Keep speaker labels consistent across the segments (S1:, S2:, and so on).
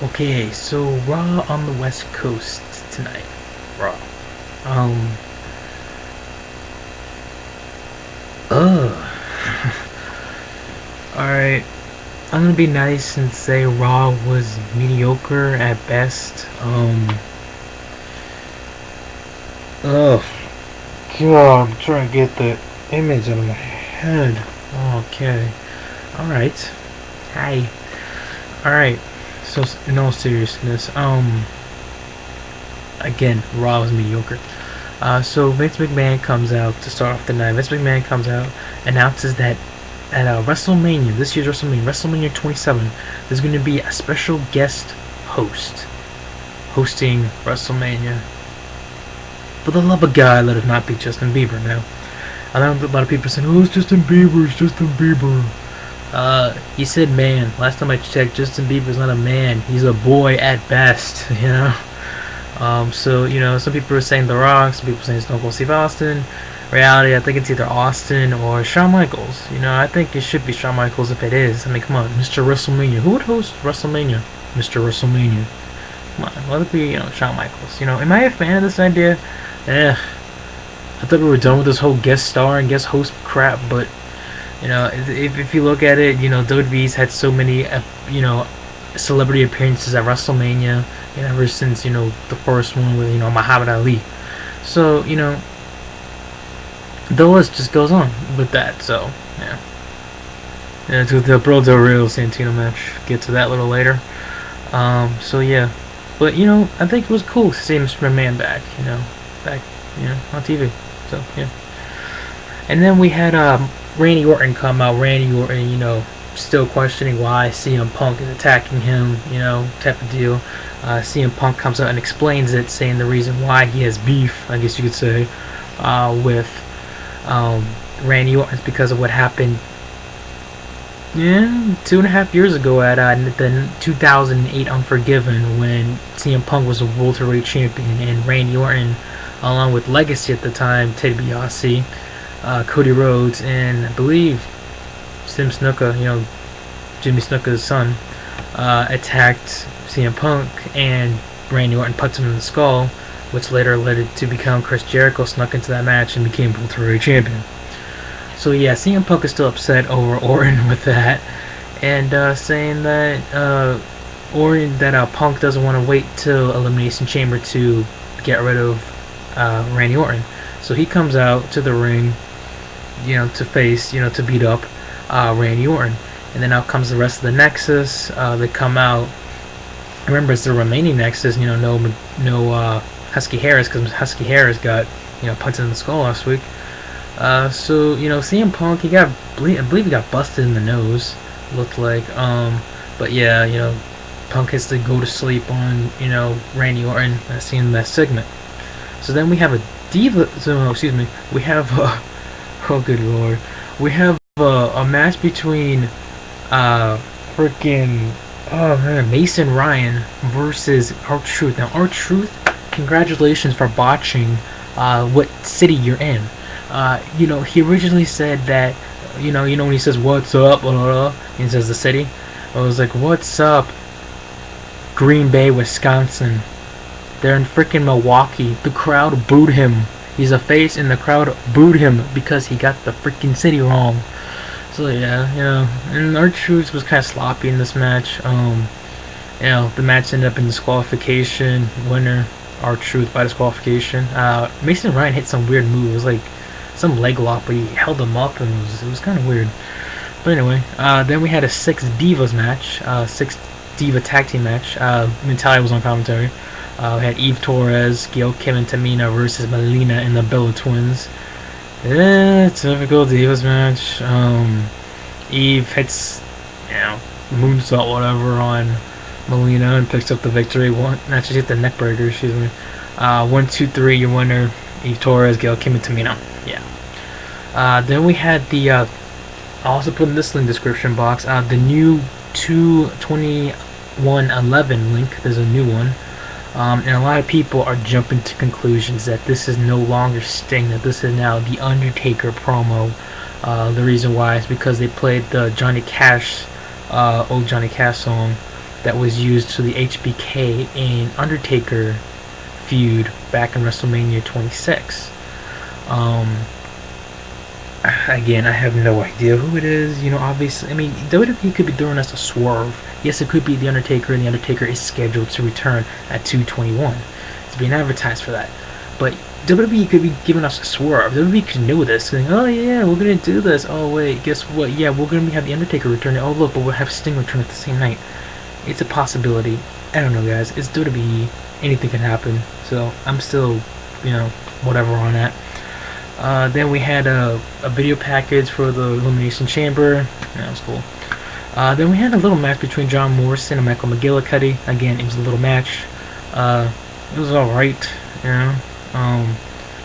S1: Okay, so Raw on the West Coast tonight. Raw. Um. Ugh. Alright. I'm gonna be nice and say Raw was mediocre at best. Ugh. God, I'm trying to get the image out of my head. Okay. Alright. Hi. Alright. So, in all seriousness, again, Raw was mediocre. So Vince McMahon comes out to start off the night. Vince McMahon comes out, announces that at WrestleMania, this year's WrestleMania 27, there's going to be a special guest host hosting WrestleMania. For the love of God, let it not be Justin Bieber. Now, I know a lot of people saying, "Oh, it's Justin Bieber, it's Justin Bieber." He said man. Last time I checked, Justin Bieber's not a man. He's a boy at best, you know? So, some people are saying The Rock, some people are saying Stone Cold Steve Austin. Reality, I think it's either Austin or Shawn Michaels. I think it should be Shawn Michaels if it is. I mean, come on, Mr. WrestleMania. Who would host WrestleMania? Mr. WrestleMania. Come on, let it be, Shawn Michaels. Am I a fan of this idea? I thought we were done with this whole guest star and guest host crap, but if you look at it, WWE's had so many, celebrity appearances at WrestleMania, ever since, the first one with, Muhammad Ali. So, the list just goes on with that, so, yeah. To the Bro Del Rio Santino match. Get to that a little later. So, yeah. But, I think it was cool to see Mr. McMahon back, back, on TV. So, yeah. And then we had, Randy Orton come out. Randy Orton, still questioning why CM Punk is attacking him, type of deal. CM Punk comes out and explains it, saying the reason why he has beef, I guess you could say, with Randy Orton is because of what happened 2.5 years ago at the 2008 Unforgiven, when CM Punk was a World Heavyweight Champion, and Randy Orton, along with Legacy at the time, Ted DiBiase, Cody Rhodes, and I believe Jimmy Snuka's son, attacked CM Punk, and Randy Orton puts him in the skull, which later led it to become Chris Jericho snuck into that match and became World Heavyweight Champion. So yeah, CM Punk is still upset over Orton with that, and saying that Punk doesn't want to wait till Elimination Chamber to get rid of Randy Orton. So he comes out to the ring, to face, to beat up Randy Orton. And then out comes the rest of the NexSES. They come out. Remember, it's the remaining NexSES. No Husky Harris, because Husky Harris got punched in the skull last week. So CM Punk, I believe he got busted in the nose. Looked like. But yeah, Punk has to go to sleep on Randy Orton. That's seen that segment. So then we have a diva. So excuse me. We have oh good lord. We have a match between freaking Mason Ryan versus R-Truth. Now R-Truth, congratulations for botching what city you're in. He originally said that when he says what's up, blah, blah, blah, he says the city. I was like, what's up, Green Bay, Wisconsin? They're in freaking Milwaukee. The crowd booed him. He's a face, and the crowd booed him because he got the freaking city wrong. So yeah, and R-Truth was kind of sloppy in this match. The match ended up in disqualification. Winner R-Truth by disqualification. Mason Ryan hit some weird move. It was like some leg lock, but he held him up, and it was kind of weird. But anyway, then we had a 6 Divas match, 6 Diva tag team match. Natalia was on commentary. We had Eve Torres, Gail Kim, and Tamina versus Melina and the Bella Twins. Typical Divas match. Eve hits, moonsault whatever on Melina and picks up the victory. She hit the neck breaker, excuse me. 1, 2, 3, your winner, Eve Torres, Gail Kim, and Tamina. Yeah. Then we had the, I'll also put in this link description box, the new 2/21/11 link. There's a new one. And a lot of people are jumping to conclusions that this is no longer Sting, that this is now the Undertaker promo. The reason why is because they played the Johnny Cash, old Johnny Cash song, that was used to the HBK and Undertaker feud back in WrestleMania 26. Again, I have no idea who it is. Obviously, I mean, WWE could be throwing us a swerve. Yes, it could be The Undertaker, and The Undertaker is scheduled to return at 2/21. It's being advertised for that. But WWE could be giving us a swerve. WWE could know this, saying, "Oh yeah, we're gonna do this. Oh wait, guess what? Yeah, we're gonna have The Undertaker returning. Oh look, but we'll have Sting return at the same night." It's a possibility. I don't know, guys. It's WWE. Anything can happen. So I'm still, whatever on that. Then we had a video package for the Elimination Chamber. That was cool. Then we had a little match between John Morrison and Michael McGillicuddy. Again, it was a little match. It was alright,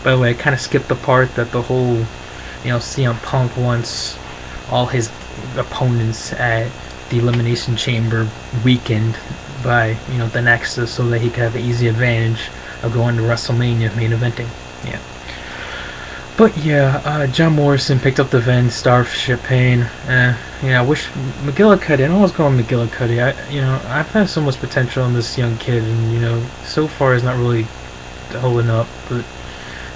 S1: By the way, I kind of skipped the part that the whole, CM Punk wants all his opponents at the Elimination Chamber weakened by, the NexSES so that he could have an easy advantage of going to WrestleMania main eventing. Yeah. But yeah, John Morrison picked up the Ven Starship Pain. I wish McGillicuddy. I don't always call him McGillicuddy. I've had so much potential in this young kid, and so far he's not really holding up. But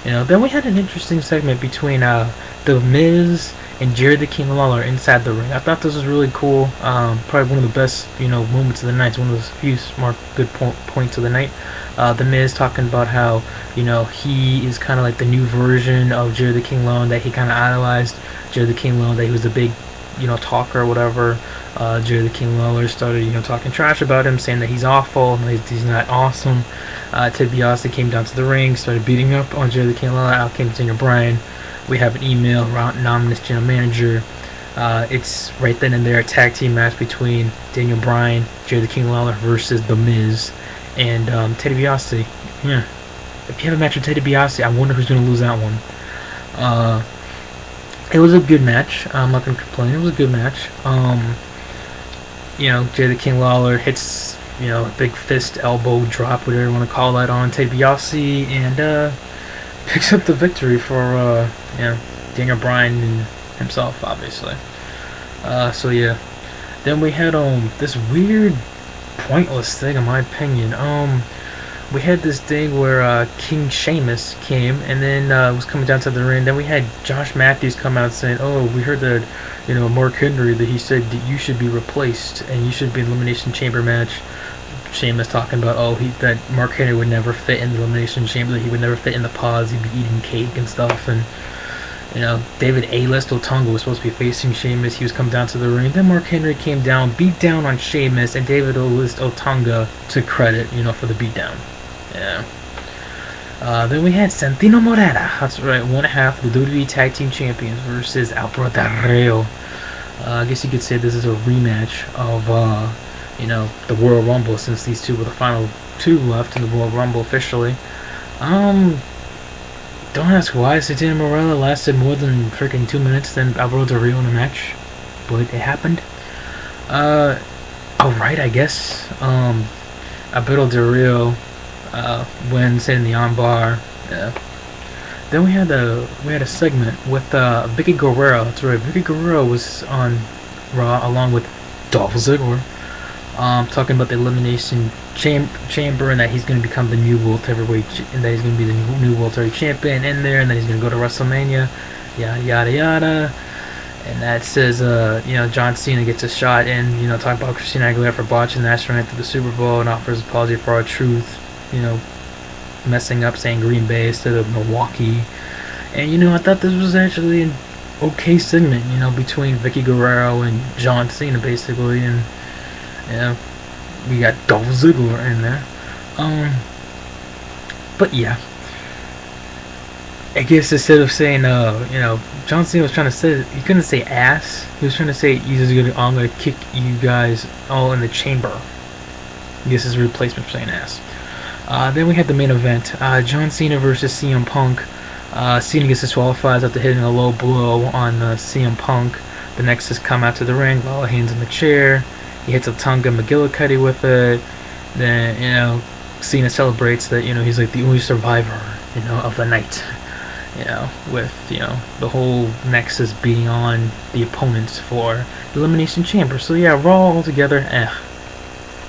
S1: then we had an interesting segment between The Miz and Jerry the King Lawler inside the ring. I thought this was really cool. Probably one of the best, moments of the night. It's one of those few smart, good points of the night. The Miz talking about how, he is kind of like the new version of Jerry the King Lawler, that he kind of idolized Jerry the King Lawler, that he was the big, talker or whatever. Jerry the King Lawler started, talking trash about him, saying that he's awful, he's not awesome. Ted DiBiase came down to the ring, started beating up on Jerry the King Lawler. Out came Daniel Bryan. We have an email, anonymous general manager. It's right then and there a tag team match between Daniel Bryan, Jerry the King Lawler versus The Miz, and Ted DiBiase. Yeah. If you have a match with Ted DiBiase, I wonder who's going to lose that one. It was a good match. I'm not going to complain. It was a good match. Jerry the King Lawler hits, a big fist, elbow drop, whatever you want to call that, on Ted DiBiase, and picks up the victory for Daniel Bryan and himself, obviously. So yeah. Then we had this weird, pointless thing, in my opinion. We had this thing where King Sheamus came, and then was coming down to the ring. Then we had Josh Matthews come out saying, "Oh, we heard that, Mark Henry, that he said that you should be replaced and you should be in the Elimination Chamber match." Sheamus talking about, that Mark Henry would never fit in the Elimination Chamber, that he would never fit in the pods, he'd be eating cake and stuff, and David A-List Otunga was supposed to be facing Sheamus. He was coming down to the ring. Then Mark Henry came down, beat down on Sheamus, and David A-List Otunga took credit, for the beatdown. Yeah. Then we had Santino Morera. That's right, one half of the WWE Tag Team Champions versus Alberto Del Rio. I guess you could say this is a rematch of the Royal Rumble, since these two were the final two left in the Royal Rumble officially. Don't ask why Santino Morella lasted more than freaking 2 minutes than Alberto Del Rio in the match, but it happened. Alright, I guess. Alberto Del Rio wins in the armbar. Yeah. Then we had a segment with Vicky Guerrero. That's right, Vicky Guerrero was on Raw along with Dolph Ziggler, talking about the Elimination Chamber, and that he's going to become the new World Heavyweight, and that he's going to be the new World Heavyweight Champion in there, and then he's going to go to WrestleMania, yada yada yada. And that says, John Cena gets a shot in, talking about Christina Aguilera for botching the national anthem at the Super Bowl, and offers apology for R-Truth, messing up, saying Green Bay instead of Milwaukee. And I thought this was actually an okay segment, between Vicky Guerrero and John Cena, basically, and we got Dolph Ziggler in there. But yeah, I guess instead of saying, John Cena was trying to say, he couldn't say ass. He was trying to say, I'm gonna kick you guys all in the chamber. I guess it's a replacement for saying ass. Then we had the main event, John Cena versus CM Punk. Cena gets disqualified after hitting a low blow on CM Punk. The NexSES come out to the ring, all hands in the chair. He hits a Tonga McGillicuddy with it. Then, Cena celebrates that, he's like the only survivor, of the night. With, the whole NexSES being on the opponents for the Elimination Chamber. So yeah, Raw altogether,